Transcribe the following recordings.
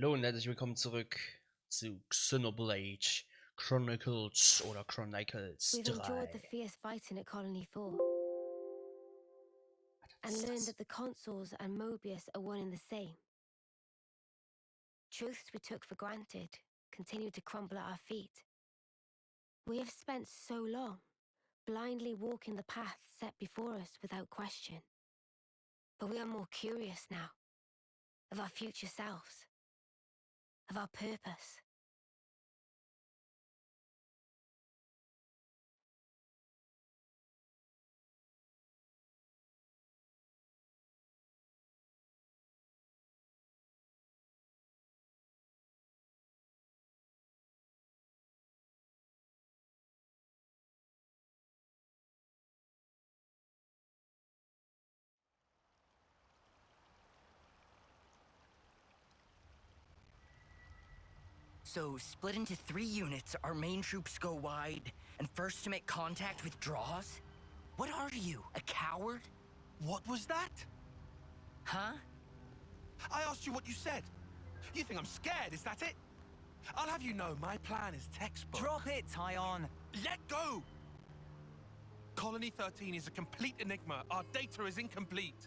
Hallo und herzlich willkommen zurück zu Xenoblade Chronicles oder Chronicles We've enjoyed the 3. fierce fighting at Colony 4 and learned that the consuls and Mobius are one and the same. Truths we took for granted continue to crumble at our feet. We have spent so long blindly walking the path set before us without question. But we are more curious now of our future selves, of our purpose. So, split into 3 units, our main troops go wide, and first to make contact withdraws? What are you, a coward? What was that? Huh? I asked you what you said. You think I'm scared, is that it? I'll have you know, my plan is textbook. Drop it, Tyon. Let go! Colony 13 is a complete enigma. Our data is incomplete.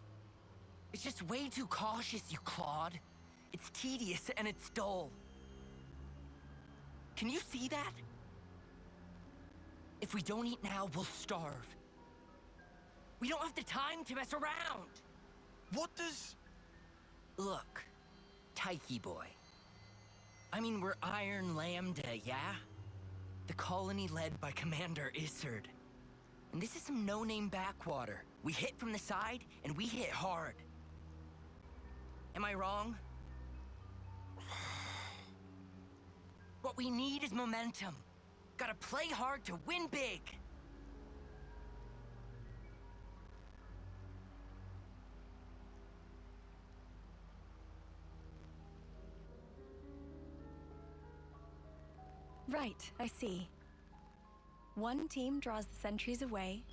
It's just way too cautious, you clod. It's tedious and it's dull. Can you see that? If we don't eat now, we'll starve. We don't have the time to mess around. What does... Look, Tyche boy. I mean, we're Iron Lambda, yeah? The colony led by Commander Izzard. And this is some no-name backwater. We hit from the side, and we hit hard. Am I wrong? What we need is momentum. Gotta play hard to win big. Right, I see. One team draws the sentries away,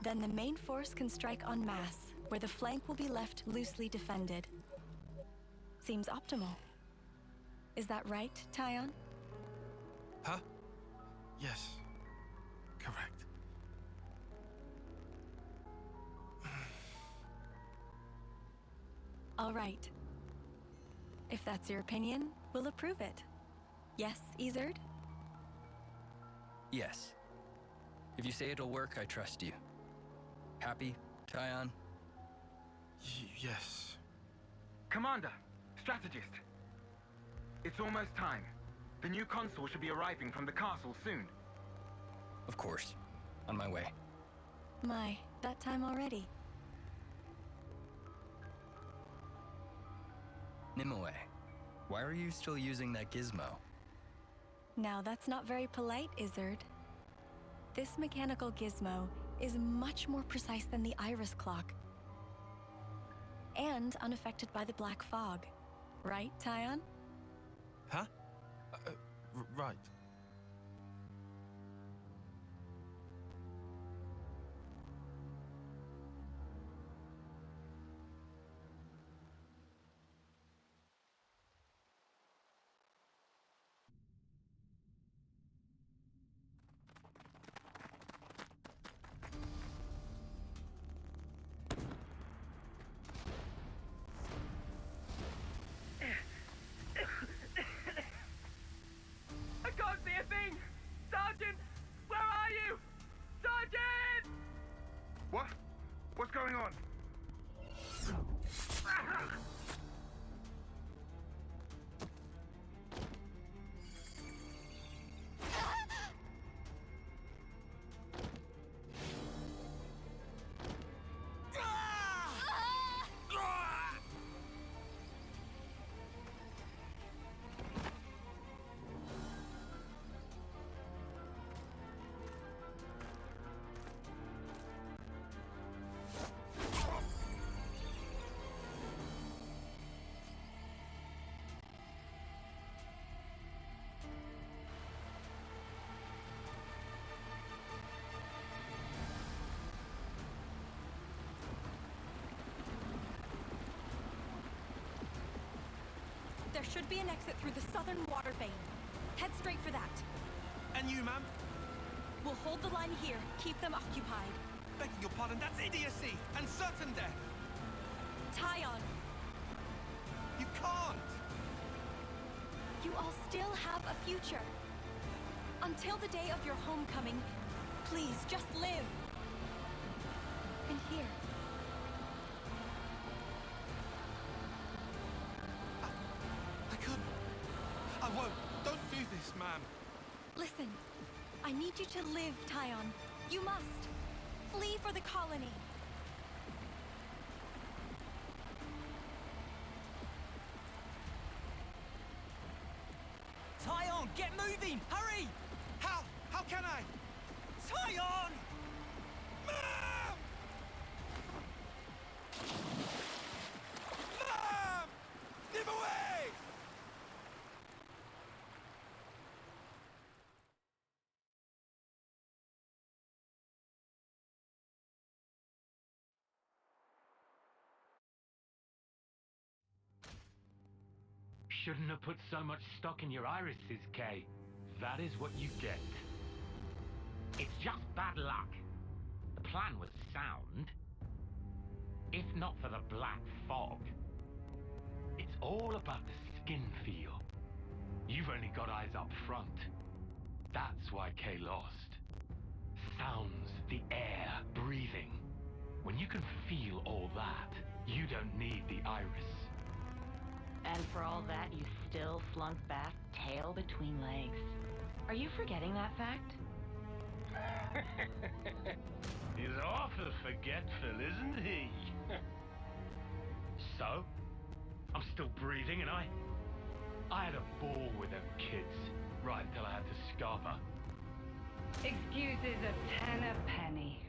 then the main force can strike en masse, where the flank will be left loosely defended. Seems optimal. Is that right, Tyon? Huh? Yes. Correct. All right. If that's your opinion, we'll approve it. Yes, Izzard? Yes. If you say it'll work, I trust you. Happy, Tyon? Yes. Commander, strategist. It's almost time. The new consul should be arriving from the castle soon. Of course. On my way. My, that time already. Nimue, why are you still using that gizmo? Now that's not very polite, Izzard. This mechanical gizmo is much more precise than the iris clock. And unaffected by the black fog. Right, Tyon? Huh? Right. I can't There should be an exit through the southern water vein. Head straight for that. And you, ma'am? We'll hold the line here, keep them occupied. Begging your pardon, that's idiocy and certain death. Tyon, You can't. you all still have a future. Until the day of your homecoming, please just live. And here. I couldn't. I won't. Don't do this, ma'am. Listen, I need you to live, Tyon. You must. Flee for the colony. Tyon, get moving! Hurry! How? How can I? Tyon! Ma'am! Ma'am! Leave away! Shouldn't have put so much stock in your irises, Kay. That is what you get. It's just bad luck. The plan was sound. If not for the black fog. It's all about the skin feel. You've only got eyes up front. That's why Kay lost. Sounds, the air, breathing. When you can feel all that, you don't need the iris. And for all that, you still flunk back, tail between legs. Are you forgetting that fact? He's awful forgetful, isn't he? So, I'm still breathing, and I had a ball with them kids, right until I had to scarper. Excuses a penny.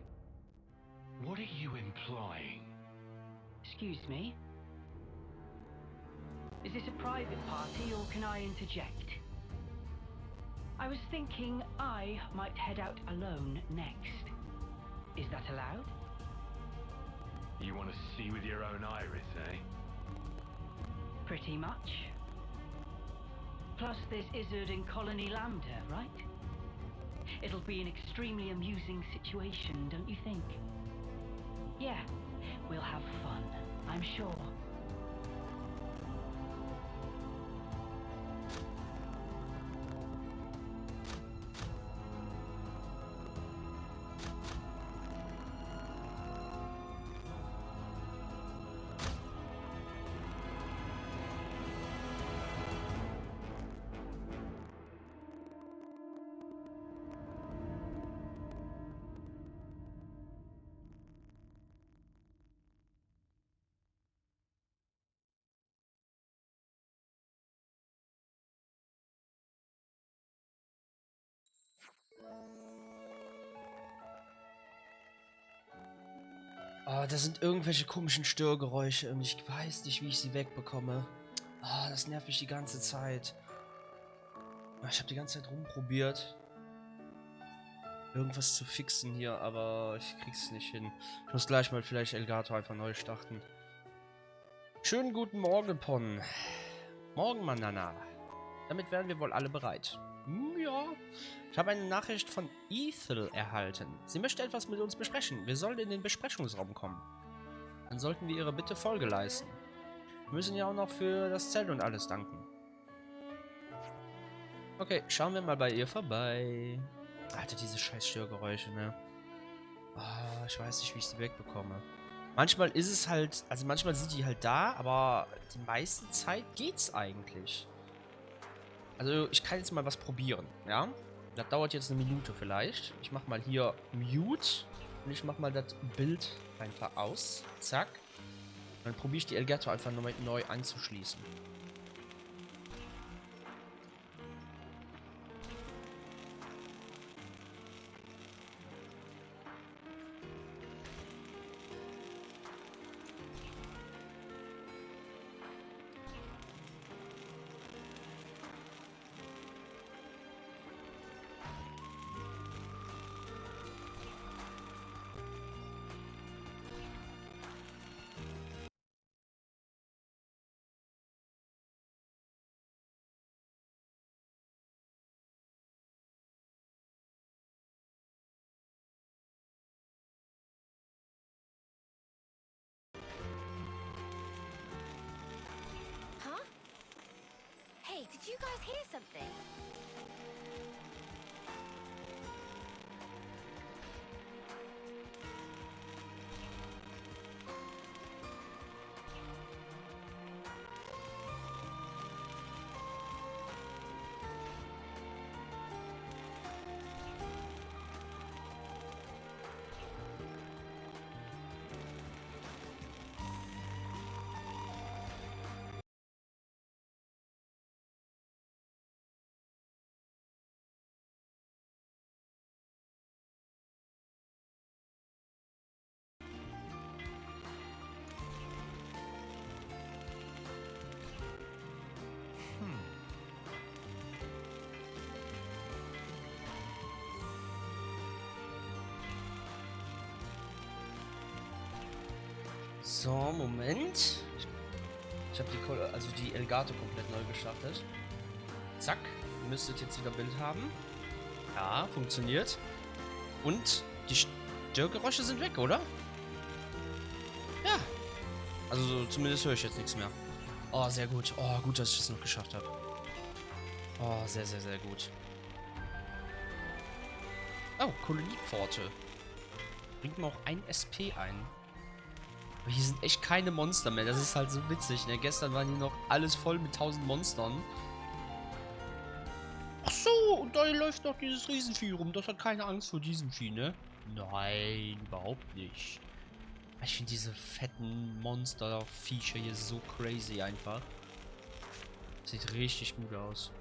What are you implying? Excuse me? Is this a private party or can I interject? I was thinking I might head out alone next. Is that allowed? You want to see with your own iris, eh? Pretty much. Plus there's Izzard and Colony Lambda, right? It'll be an extremely amusing situation, don't you think? Yeah, we'll have fun, I'm sure. Ah, da sind irgendwelche komischen Störgeräusche und ich weiß nicht, wie ich sie wegbekomme. Ah, das nervt mich die ganze Zeit. Ich habe die ganze Zeit rumprobiert, irgendwas zu fixen hier, aber ich krieg's nicht hin. Ich muss gleich mal vielleicht Elgato einfach neu starten. Schönen guten Morgen, Pon. Morgen, Manana. Damit wären wir wohl alle bereit. Ja. Ich habe eine Nachricht von Ethel erhalten. Sie möchte etwas mit uns besprechen. Wir sollen in den Besprechungsraum kommen. Dann sollten wir ihre Bitte Folge leisten. Wir müssen ja auch noch für das Zelt und alles danken. Okay, schauen wir mal bei ihr vorbei. Alter, diese scheiß Störgeräusche, ne? Oh, ich weiß nicht, wie ich sie wegbekomme. Manchmal ist es halt, also manchmal sind die halt da, aber die meiste Zeit geht's eigentlich. Also ich kann jetzt mal was probieren, ja? Das dauert jetzt eine Minute vielleicht. Ich mach mal hier Mute und ich mach mal das Bild einfach aus. Zack. Dann probiere ich die Elgato einfach neu anzuschließen. you guys hear something? So, Moment. Ich habe die Elgato komplett neu gestartet. Zack. Ihr müsstet jetzt wieder Bild haben. Ja, funktioniert. Und die Störgeräusche sind weg, oder? Ja. Also zumindest höre ich jetzt nichts mehr. Oh, sehr gut. Oh, gut, dass ich das noch geschafft habe. Oh, sehr, sehr, sehr gut. Oh, Koloniepforte. Bringt mir auch ein SP ein. Aber hier sind echt keine Monster mehr. Das ist halt so witzig, ne? Gestern waren hier noch alles voll mit 1000 Monstern. Ach so, und da läuft noch dieses Riesenvieh rum. Das hat keine Angst vor diesem Vieh, ne? Nein, überhaupt nicht. Ich finde diese fetten Monster-Viecher hier so crazy einfach. Sieht richtig gut aus.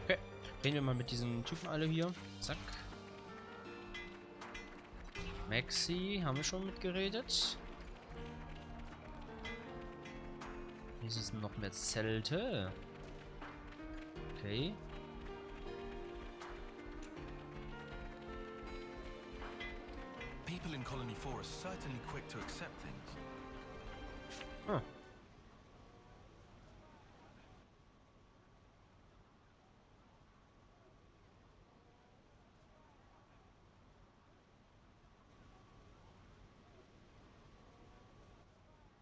Okay. Reden wir mal mit diesen Typen alle hier. Zack. Maxi, haben wir schon mitgeredet. Hier sind noch mehr Zelte. Okay. People in Colony 4 are certainly quick to accept things. Ah.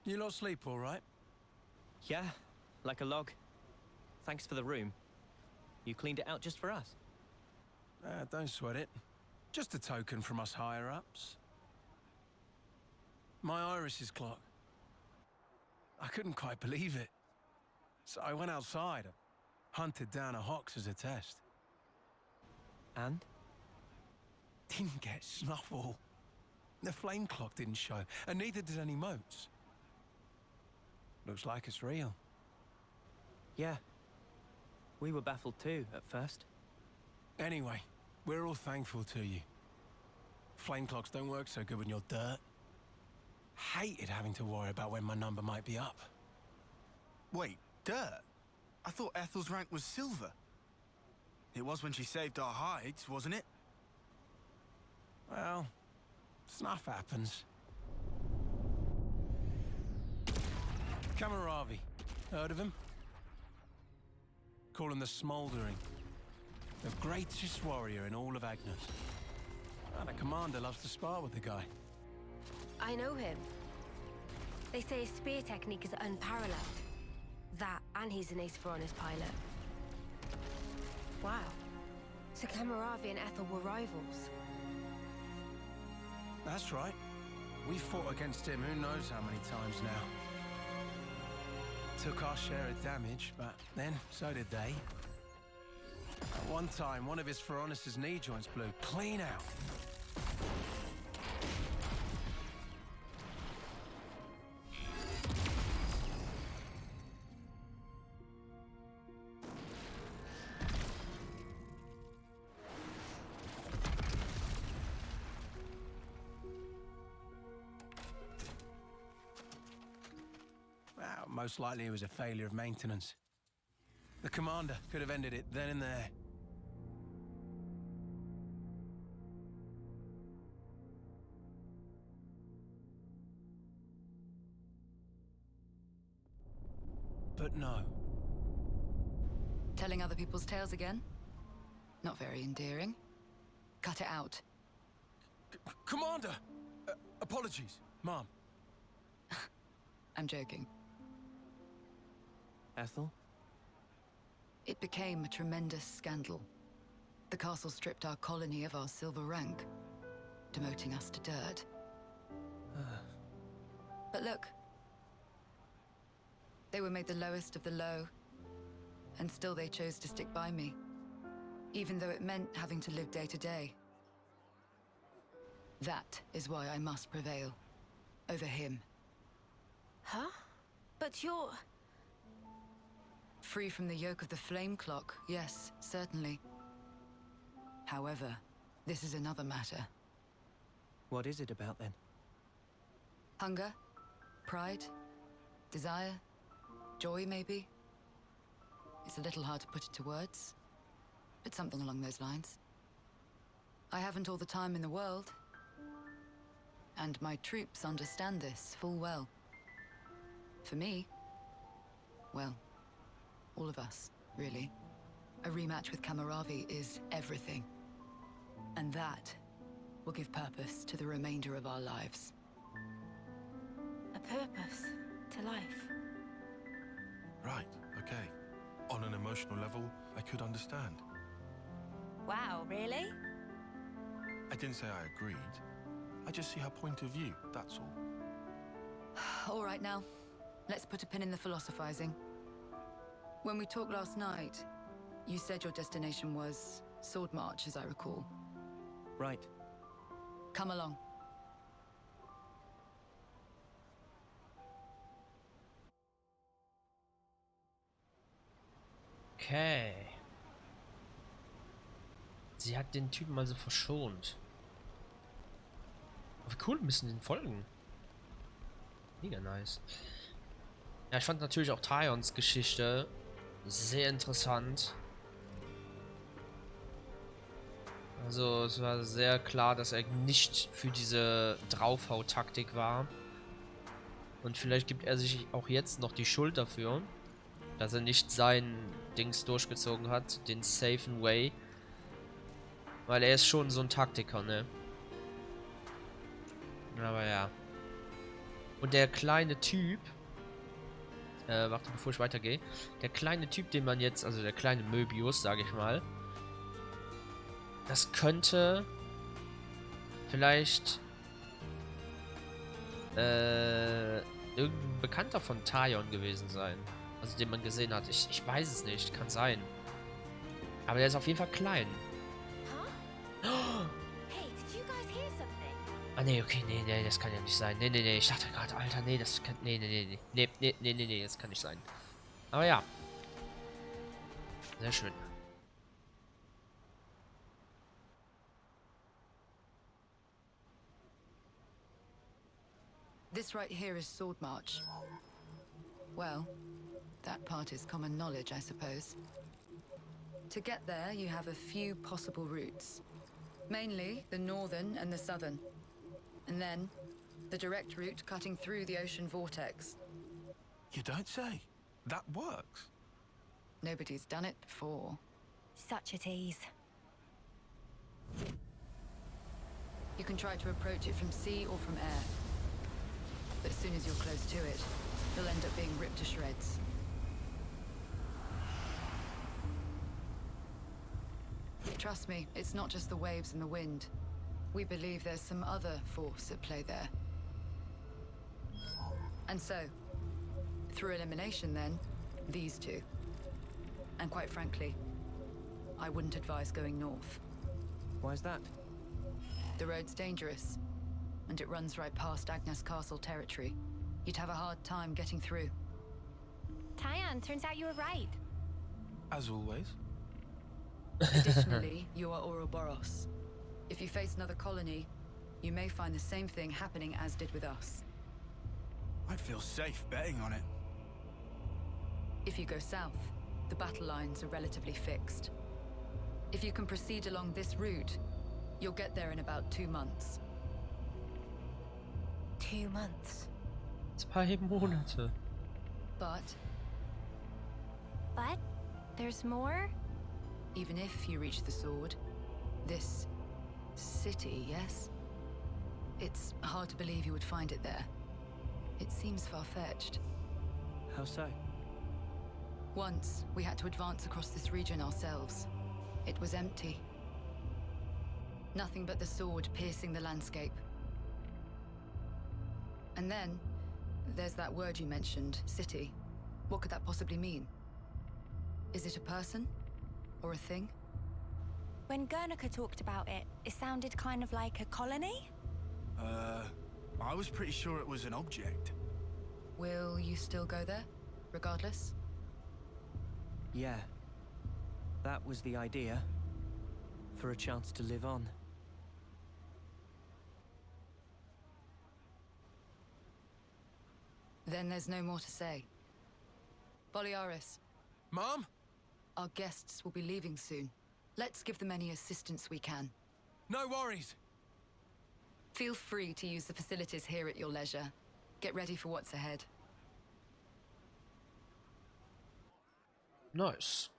You lot sleep all right? Yeah, like a log. Thanks for the room. You cleaned it out just for us. Don't sweat it. Just a token from us higher-ups. My iris's clock. I couldn't quite believe it. So I went outside, hunted down a Hox as a test. And? Didn't get snuffle. The flame clock didn't show, and neither did any motes. Looks like it's real. Yeah. We were baffled too, at first. Anyway, we're all thankful to you. Flame clocks don't work so good when you're dirt. Hated having to worry about when my number might be up. Wait, dirt? I thought Ethel's rank was silver. It was when she saved our hides, wasn't it? Well, stuff happens. Kamaravi. Heard of him? Call him the Smouldering. The greatest warrior in all of AGNUS. And the commander loves to spar with the guy. I know him. They say his spear technique is unparalleled. That, and he's an ace for honest pilot. Wow. So Kamaravi and Ethel were rivals. That's right. We fought against him who knows how many times now. Took our share of damage, but then so did they. At one time, one of his Feronis' knee joints blew clean out. Well, most likely it was a failure of maintenance. The commander could have ended it then and there. But no. Telling other people's tales again? Not very endearing. Cut it out. Commander! Apologies, Mom. I'm joking. Ethel? It became a tremendous scandal. The castle stripped our colony of our silver rank, demoting us to dirt. But look. They were made the lowest of the low, and still they chose to stick by me, even though it meant having to live day to day. That is why I must prevail over him. Huh? But you're... Free from the yoke of the flame clock, yes, certainly. However, this is another matter. What is it about then? Hunger? Pride? Desire? Joy, maybe? It's a little hard to put into words, but something along those lines. I haven't all the time in the world, and my troops understand this full well. For me, well, all of us, really. A rematch with Kamaravi is everything. And that will give purpose to the remainder of our lives. A purpose to life. Right, okay. On an emotional level, I could understand. Wow, really? I didn't say I agreed. I just see her point of view, that's all. All right now, let's put a pin in the philosophizing. When we talked last night, you said your destination was Sword March, as I recall. Right. Come along. Okay. Sie hat den Typen also verschont. Aber wie cool, müssen den folgen. Mega nice. Ja, ich fand natürlich auch Tyons Geschichte sehr interessant. Also es war sehr klar, dass er nicht für diese Draufhau-Taktik war. Und vielleicht gibt er sich auch jetzt noch die Schuld dafür, dass er nicht sein Dings durchgezogen hat, den safen Way. Weil er ist schon so ein Taktiker, ne? Aber ja. Und der kleine Typ... warte, bevor ich weitergehe. Der kleine Typ, den man jetzt... Also der kleine Möbius, sage ich mal. Das könnte... Vielleicht... irgendein Bekannter von Tyon gewesen sein. Also den man gesehen hat. Ich weiß es nicht. Kann sein. Aber der ist auf jeden Fall klein. Ah, nee, okay, nee, das kann ja nicht sein. Nee, ich dachte gerade, Alter, nee, das kann... Nee, das kann nicht sein. Aber ja. Sehr schön. This right here is Sword March. Well, that part is common knowledge, I suppose. To get there, you have a few possible routes. Mainly the northern and the southern. And then, the direct route cutting through the ocean vortex. You don't say. That works. Nobody's done it before. Such a tease. You can try to approach it from sea or from air. But as soon as you're close to it, you'll end up being ripped to shreds. Trust me, it's not just the waves and the wind. We believe there's some other force at play there. And so, through elimination then, these two. And quite frankly, I wouldn't advise going north. Why's that? The road's dangerous, and it runs right past AGNUS Castle territory. You'd have a hard time getting through. Tyon, turns out you were right. As always. Additionally, you are Ouroboros. If you face another colony, you may find the same thing happening as did with us. I'd feel safe betting on it. If you go south, the battle lines are relatively fixed. If you can proceed along this route, you'll get there in about 2 months. 2 months. 2 Monate. But there's more? even if you reach the sword, this city, yes? It's hard to believe you would find it there. It seems far-fetched. How so? Once, we had to advance across this region ourselves. It was empty. Nothing but the sword piercing the landscape. And then, there's that word you mentioned, city. What could that possibly mean? Is it a person? Or a thing? When Guernica talked about it, it sounded kind of like a colony? I was pretty sure it was an object. Will you still go there, regardless? Yeah. That was the idea. For a chance to live on. Then there's no more to say. Boliaris. Mom? Our guests will be leaving soon. Let's give them any assistance we can. No worries. Feel free to use the facilities here at your leisure. Get ready for what's ahead. Nice.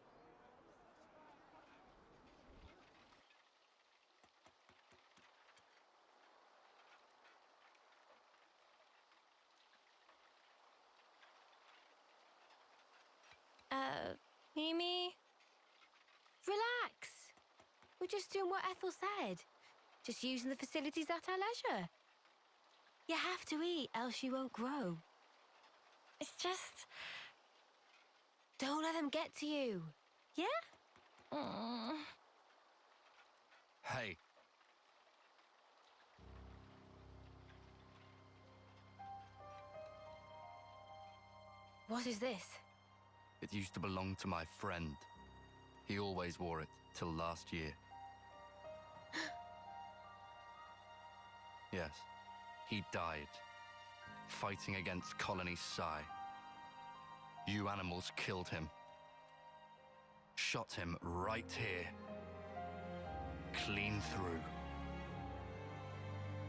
Mimi? Relax. We're just doing what Ethel said. Just using the facilities at our leisure. You have to eat, else you won't grow. It's just... Don't let them get to you. Yeah? Hey. What is this? It used to belong to my friend. He always wore it till last year. Yes, he died, fighting against Colony Psi. You animals killed him. Shot him right here. Clean through.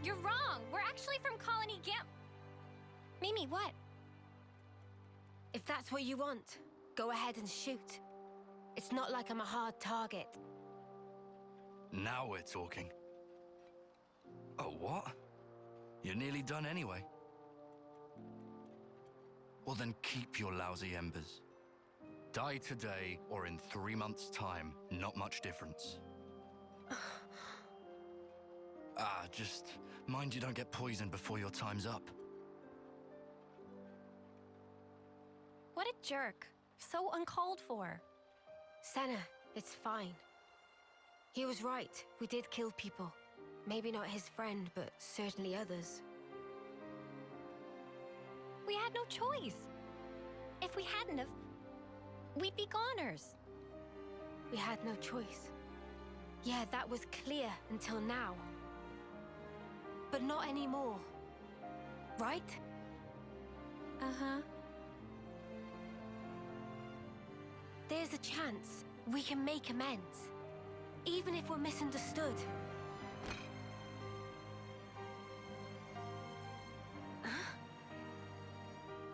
You're wrong. We're actually from Colony Gimp. Mimi, what? If that's what you want, go ahead and shoot. It's not like I'm a hard target. Now we're talking. Oh, what? You're nearly done anyway. Well then keep your lousy embers. Die today or in 3 months' time, not much difference. Just mind you don't get poisoned before your time's up. What a jerk. So uncalled for. Senna, it's fine. He was right. We did kill people. Maybe not his friend, but certainly others. We had no choice. If we hadn't have, we'd be goners. We had no choice. Yeah, that was clear until now. But not anymore. Right? Uh-huh. There's a chance we can make amends. Even if we're misunderstood.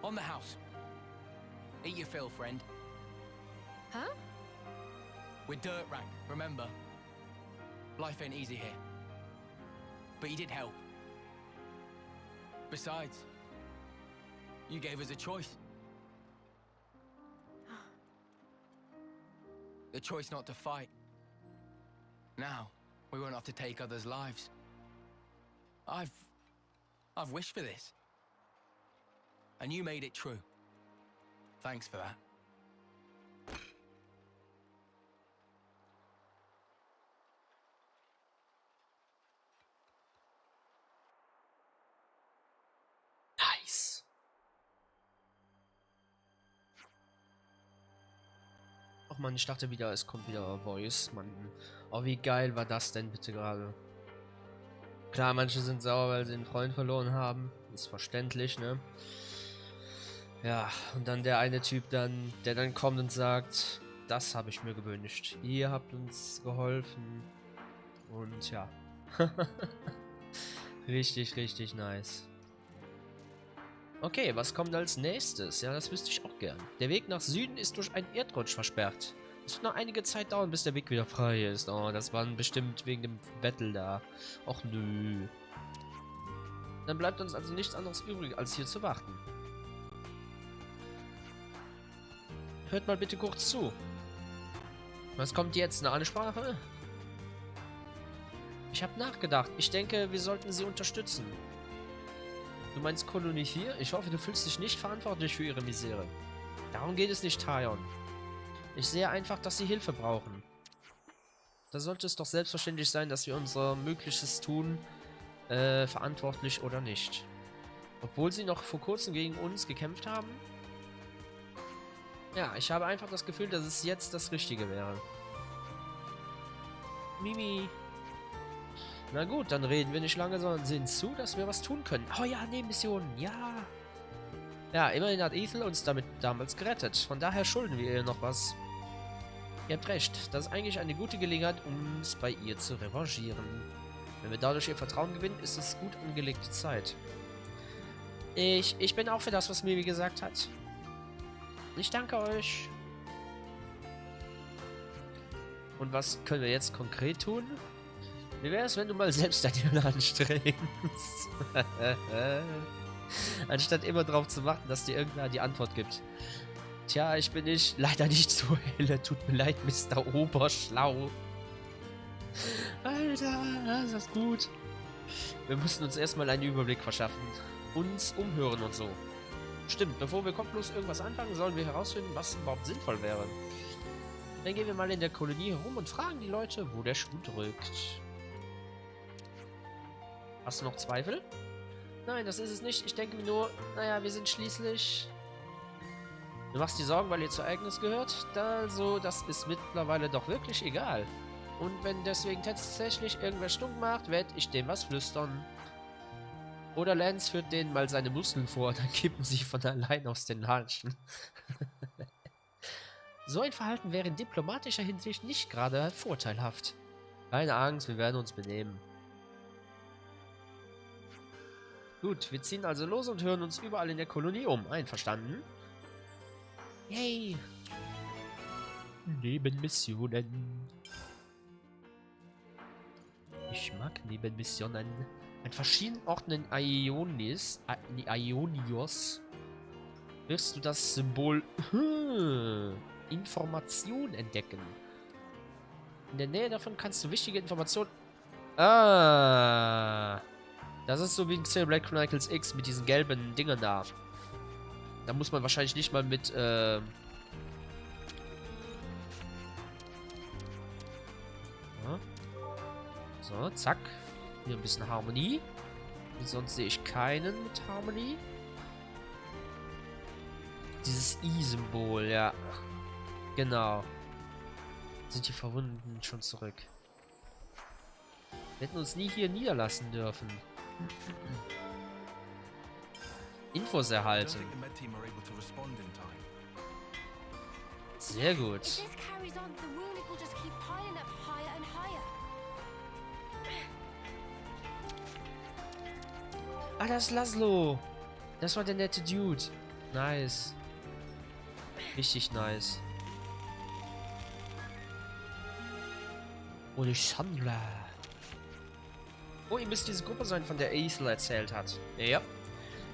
On the house. Eat your fill, friend. Huh? We're dirt rank, remember? Life ain't easy here. But you did help. Besides, you gave us a choice. The choice not to fight. Now, we won't have to take others' lives. I've wished for this. And you made it true. Thanks for that. Nice. Ach man, ich dachte wieder, es kommt wieder Voice. Mann. Oh, wie geil war das denn bitte gerade? Klar, manche sind sauer, weil sie einen Freund verloren haben. Ist verständlich, ne? Ja, und dann der eine Typ dann, der dann kommt und sagt, das habe ich mir gewünscht. Ihr habt uns geholfen. Und ja. Richtig, richtig nice. Okay, was kommt als nächstes? Ja, das wüsste ich auch gern. Der Weg nach Süden ist durch einen Erdrutsch versperrt. Es wird noch einige Zeit dauern, bis der Weg wieder frei ist. Oh, das war bestimmt wegen dem Battle da. Och nö. Dann bleibt uns also nichts anderes übrig, als hier zu warten. Hört mal bitte kurz zu. Was kommt jetzt? Eine Ansprache? Ich habe nachgedacht. Ich denke, wir sollten sie unterstützen. Du meinst Kolonie 4? Ich hoffe, du fühlst dich nicht verantwortlich für ihre Misere. Darum geht es nicht, Taion. Ich sehe einfach, dass sie Hilfe brauchen. Da sollte es doch selbstverständlich sein, dass wir unser Möglichstes tun, verantwortlich oder nicht. Obwohl sie noch vor kurzem gegen uns gekämpft haben? Ja, ich habe einfach das Gefühl, dass es jetzt das Richtige wäre. Mimi. Na gut, dann reden wir nicht lange, sondern sehen zu, dass wir was tun können. Oh ja, Nebenmissionen, ja. Ja, immerhin hat Ethel uns damit damals gerettet. Von daher schulden wir ihr noch was. Ihr habt recht, das ist eigentlich eine gute Gelegenheit, uns bei ihr zu revanchieren. Wenn wir dadurch ihr Vertrauen gewinnen, ist es gut angelegte Zeit. Ich bin auch für das, was Mimi gesagt hat. Ich danke euch. Und was können wir jetzt konkret tun? Wie wäre es, wenn du mal selbst deine Hülle anstrengst? Anstatt immer darauf zu warten, dass dir irgendwer die Antwort gibt. Tja, ich bin leider nicht so helle. Tut mir leid, Mr. Oberschlau. Alter, ist das gut. Wir müssen uns erstmal einen Überblick verschaffen. Uns umhören und so. Stimmt, bevor wir kopflos irgendwas anfangen, sollen wir herausfinden, was überhaupt sinnvoll wäre. Dann gehen wir mal in der Kolonie herum und fragen die Leute, wo der Schuh drückt. Hast du noch Zweifel? Nein, das ist es nicht. Ich denke mir nur, naja, wir sind schließlich... Du machst dir Sorgen, weil ihr zu AGNUS gehört? Also, das ist mittlerweile doch wirklich egal. Und wenn deswegen tatsächlich irgendwer stumm macht, werde ich dem was flüstern. Oder Lance führt denen mal seine Muskeln vor, dann kippen sie von allein aus den Latschen. So ein Verhalten wäre in diplomatischer Hinsicht nicht gerade vorteilhaft. Keine Angst, wir werden uns benehmen. Gut, wir ziehen also los und hören uns überall in der Kolonie um. Einverstanden? Yay! Nebenmissionen. Ich mag Nebenmissionen. An verschiedenen Orten in AIONIOS wirst du das Symbol Information entdecken. In der Nähe davon kannst du wichtige Informationen... Ah! Das ist so wie in Xenoblade Chronicles X mit diesen gelben Dingern da. Da muss man wahrscheinlich nicht mal mit, ja. So, zack. Hier ein bisschen Harmonie. Sonst sehe ich keinen mit Harmonie. Dieses I-Symbol, ja. Genau. Sind die Verwundeten schon zurück. Wir hätten uns nie hier niederlassen dürfen. Infos erhalten. Sehr gut. Ah, das ist Laszlo. Das war der nette Dude. Nice. Richtig nice. Alexandra. Oh, ihr müsst diese Gruppe sein, von der Ethel erzählt hat. Ja.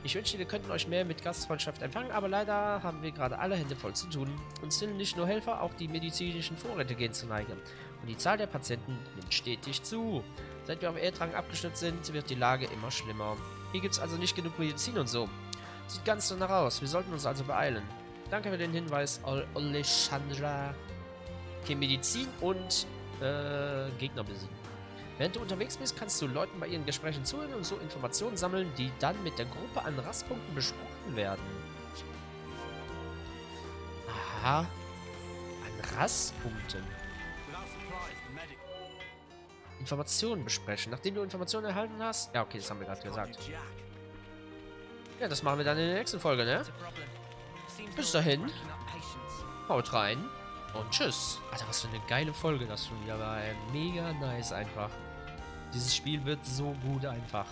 Ich wünschte, wir könnten euch mehr mit Gastfreundschaft empfangen, aber leider haben wir gerade alle Hände voll zu tun. Uns sind nicht nur Helfer, auch die medizinischen Vorräte gehen zur Neige. Und die Zahl der Patienten nimmt stetig zu. Seit wir auf Erdrang abgestürzt sind, wird die Lage immer schlimmer. Hier gibt es also nicht genug Medizin und so. Sieht ganz danach aus. Wir sollten uns also beeilen. Danke für den Hinweis, Alexandra. Okay, Medizin und Gegner besiegen. Während du unterwegs bist, kannst du Leuten bei ihren Gesprächen zuhören und so Informationen sammeln, die dann mit der Gruppe an Rastpunkten besprochen werden. Aha. An Rastpunkten. Informationen besprechen. Nachdem du Informationen erhalten hast... Ja, okay, das haben wir gerade gesagt. Ja, das machen wir dann in der nächsten Folge, ne? Bis dahin. Haut rein. Und tschüss. Alter, was für eine geile Folge das schon wieder war. Mega nice einfach. Dieses Spiel wird so gut einfach.